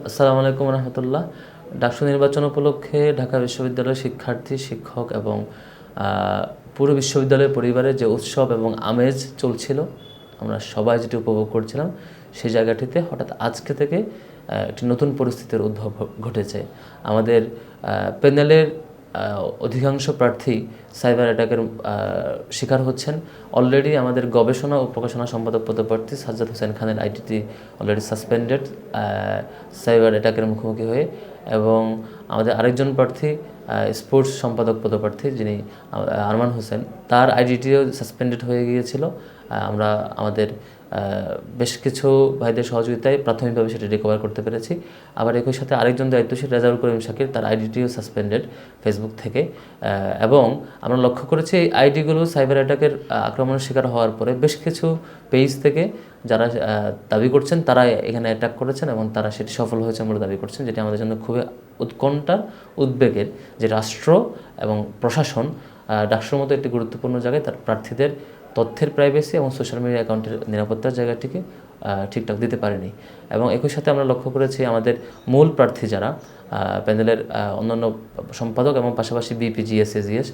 আসসালামু আলাইকুম রহমতুল্লাহ। ডাকসু নির্বাচন উপলক্ষে ঢাকা বিশ্ববিদ্যালয়ের শিক্ষার্থী, শিক্ষক এবং পুরো বিশ্ববিদ্যালয়ের পরিবারের যে উৎসব এবং আমেজ চলছিল, আমরা সবাই যেটি উপভোগ করছিলাম, সেই জায়গাটিতে হঠাৎ আজকে থেকে একটি নতুন পরিস্থিতির উদ্ভব ঘটেছে। আমাদের প্যানেলের অধিকাংশ প্রার্থী সাইবার অ্যাটাকের শিকার হচ্ছেন। অলরেডি আমাদের গবেষণা ও প্রকাশনা সম্পাদক পদপ্রার্থী সাজ্জাদ হোসেন খানের আইডিটি অলরেডি সাসপেন্ডেড সাইবার অ্যাটাকের মুখোমুখি হয়ে, এবং আমাদের আরেকজন প্রার্থী স্পোর্টস সম্পাদক পদপ্রার্থী যিনি আরমান হোসেন, তার আইডিটিও সাসপেন্ডেড হয়ে গিয়েছিল। আমরা আমাদের বেশ কিছু ভাইদের সহযোগিতায় প্রাথমিকভাবে সেটি রিকভার করতে পেরেছি। আবার একই সাথে আরেকজন দায়িত্বশীল রেজাউল করিম শাকির, তার আইডিটিও সাসপেন্ডেড ফেসবুক থেকে। এবং আমরা লক্ষ্য করেছি এই আইডিগুলো সাইবার অ্যাটাকের আক্রমণের শিকার হওয়ার পরে বেশ কিছু পেজ থেকে যারা দাবি করছেন তারা এখানে অ্যাটাক করেছেন এবং তারা সেটি সফল হয়েছে বলে দাবি করছেন, যেটি আমাদের জন্য খুবই উৎকণ্ঠার, উদ্বেগের যে রাষ্ট্র এবং প্রশাসন ডাকসুর মতো একটি গুরুত্বপূর্ণ জায়গায় তার প্রার্থীদের তথ্যের প্রাইভেসি এবং সোশ্যাল মিডিয়া অ্যাকাউন্টের নিরাপত্তার জায়গাটিকে ঠিকঠাক দিতে পারেনি। এবং একই সাথে আমরা লক্ষ্য করেছি আমাদের মূল প্রার্থী যারা প্যানেলের অন্যান্য সম্পাদক এবং পাশাপাশি বিপি, জিএস, এজিএস,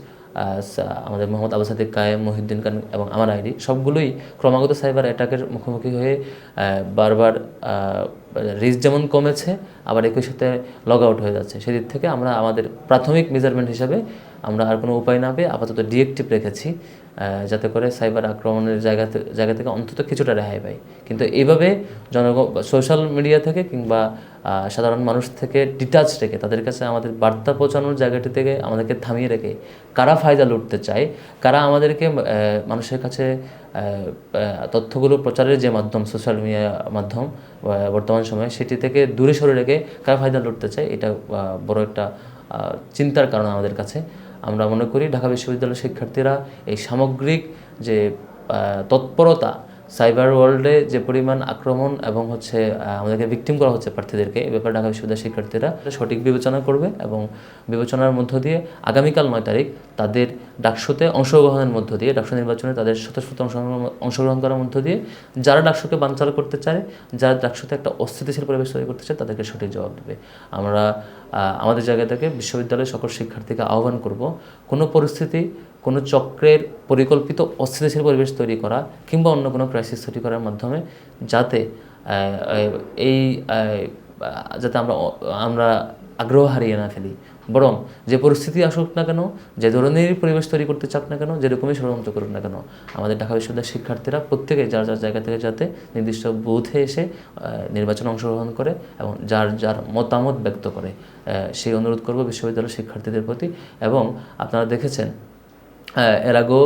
আমাদের মোহাম্মদ আবু সাদিক কায়েম, মহিউদ্দিন খান এবং আমার আইডি, সবগুলোই ক্রমাগত সাইবার অ্যাটাকের মুখোমুখি হয়ে বারবার রিস্ক যেমন কমেছে, আবার একই সাথে লগ আউট হয়ে যাচ্ছে। সেদিক থেকে আমরা আমাদের প্রাথমিক মেজারমেন্ট হিসাবে আমরা আর কোনো উপায় না পেয়ে আপাতত ডিএক্টিভ রেখেছি, যাতে করে সাইবার আক্রমণের জায়গা থেকে অন্তত কিছুটা রেহাই পাই। কিন্তু এইভাবে সোশ্যাল মিডিয়া থেকে কিংবা সাধারণ মানুষ থেকে ডিটাচ রেখে তাদের কাছে আমাদের বার্তা পৌঁছানোর জায়গাটি থেকে আমাদেরকে থামিয়ে রেখে কারা ফায়দা লুটতে চায়, কারা আমাদেরকে মানুষের কাছে তথ্যগুলো প্রচারের যে মাধ্যম, সোশ্যাল মিডিয়া মাধ্যম বর্তমান সময়ে, সেটি থেকে দূরে সরে রেখে কারা ফায়দা লুটতে চায়, এটা বড় একটা চিন্তার কারণ আমাদের কাছে। আমরা মনে করি ঢাকা বিশ্ববিদ্যালয়ের শিক্ষার্থীরা এই সামগ্রিক যে তৎপরতা, সাইবার ওয়ার্ল্ডে যে পরিমাণ আক্রমণ এবং আমাদেরকে ভিকটিম করা হচ্ছে প্রার্থীদেরকে, এ ব্যাপারে ঢাকা বিশ্ববিদ্যালয়ের শিক্ষার্থীরা সঠিক বিবেচনা করবে এবং বিবেচনার মধ্য দিয়ে আগামীকাল 9 তারিখ তাদের ডাকসুতে অংশগ্রহণের মধ্য দিয়ে, ডাকসু নির্বাচনে তাদের স্বতঃস্ফূর্ত অংশগ্রহণ করার মধ্য দিয়ে যারা ডাকসুকে বানচাল করতে চায়, যারা ডাকসুতে একটা অস্থিতিশীল পরিবেশ তৈরি করতে চায়, তাদেরকে সঠিক জবাব দেবে। আমরা আমাদের জায়গা থেকে বিশ্ববিদ্যালয়ের সকল শিক্ষার্থীকে আহ্বান করব, কোনো পরিস্থিতি, কোনো চক্রের পরিকল্পিত অস্থিতিশীল পরিবেশ তৈরি করা কিংবা অন্য কোনো ক্রাইসিস তৈরি করার মাধ্যমে যাতে যাতে আমরা আগ্রহ হারিয়ে না ফেলি, বরং যে পরিস্থিতি আসুক না কেন, যে ধরনের পরিবেশ তৈরি করতে চাক না কেন, যেরকমই ষড়যন্ত্র করুক না কেন, আমাদের ঢাকা বিশ্ববিদ্যালয়ের শিক্ষার্থীরা প্রত্যেকে যার যার জায়গা থেকে যাতে নির্দিষ্ট বুথে এসে নির্বাচনে অংশগ্রহণ করে এবং যার যার মতামত ব্যক্ত করে, সেই অনুরোধ করব বিশ্ববিদ্যালয়ের শিক্ষার্থীদের প্রতি। এবং আপনারা দেখেছেন এর আগেও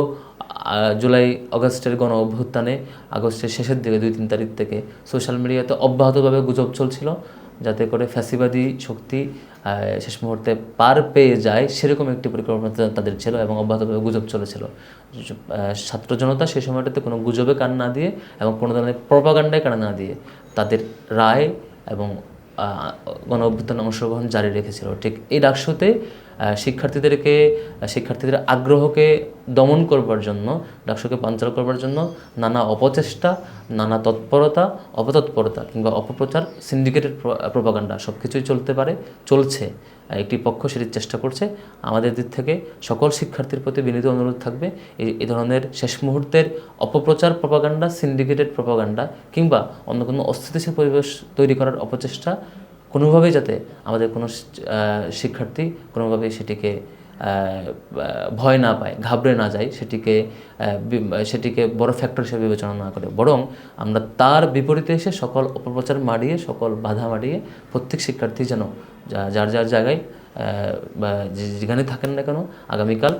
জুলাই আগস্টের গণ অভ্যুত্থানে আগস্টের শেষের দিকে 2-3 তারিখ থেকে সোশ্যাল মিডিয়াতে অব্যাহতভাবে গুজব চলছিল, যাতে করে ফ্যাসিবাদী শক্তি শেষ মুহূর্তে পার পেয়ে যায়, সেরকম একটি পরিকল্পনা তাদের ছিল এবং অব্যাহতভাবে গুজব চলেছিল। ছাত্র জনতা সেই সময়টাতে কোনো গুজবে কান না দিয়ে এবং কোনো ধরনের প্রপাগান্ডায় কান না দিয়ে তাদের রায় এবং গণ অভ্যুত্থানে অংশগ্রহণ জারি রেখেছিল। ঠিক এই ডাকসুতে শিক্ষার্থীদের আগ্রহকে দমন করবার জন্য, ডাকসুকে বানচাল করবার জন্য নানা অপচেষ্টা, নানা তৎপরতা, অপতৎপরতা কিংবা অপপ্রচার, সিন্ডিকেটেড প্রপাগান্ডা সব কিছুই চলছে। একটি পক্ষ সেটির চেষ্টা করছে। আমাদের দিক থেকে সকল শিক্ষার্থীর প্রতি বিনীত অনুরোধ থাকবে, এই ধরনের শেষ মুহূর্তের অপপ্রচার, প্রপাগান্ডা, সিন্ডিকেটেড প্রপাগান্ডা কিংবা অন্য কোনো অস্থিতিশীল পরিবেশ তৈরি করার অপচেষ্টা কোনোভাবেই যাতে আমাদের কোনো শিক্ষার্থী কোনোভাবেই সেটিকে ভয় না পায়, ঘাবড়ে না যায়, সেটিকে বড় ফ্যাক্টর হিসেবে বিবেচনা না করে, বরং আমরা তার বিপরীতে এসে সকল অপপ্রচার মারিয়ে, সকল বাধা মারিয়ে প্রত্যেক শিক্ষার্থী যেন যার যার জায়গায় যেখানে থাকেন না কেন আগামীকাল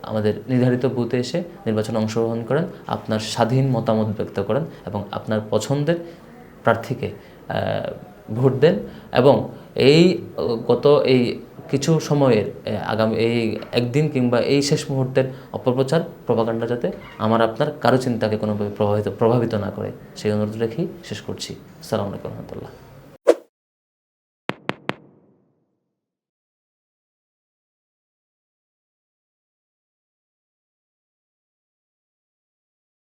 আমাদের নির্ধারিত বুথে এসে নির্বাচনে অংশগ্রহণ করেন, আপনার স্বাধীন মতামত ব্যক্ত করেন এবং আপনার পছন্দের প্রার্থীকে ভোট দেন। এবং গত কিছু সময়ের আগামী একদিন কিংবা শেষ মুহূর্তের অপপ্রচার, প্রপাগান্ডা যাতে আপনার কারো চিন্তাকে কোনোভাবে প্রভাবিত না করে, সেই অনুরোধ রেখেই শেষ করছি। আসসালামু আলাইকুম রহমতুল্লাহ।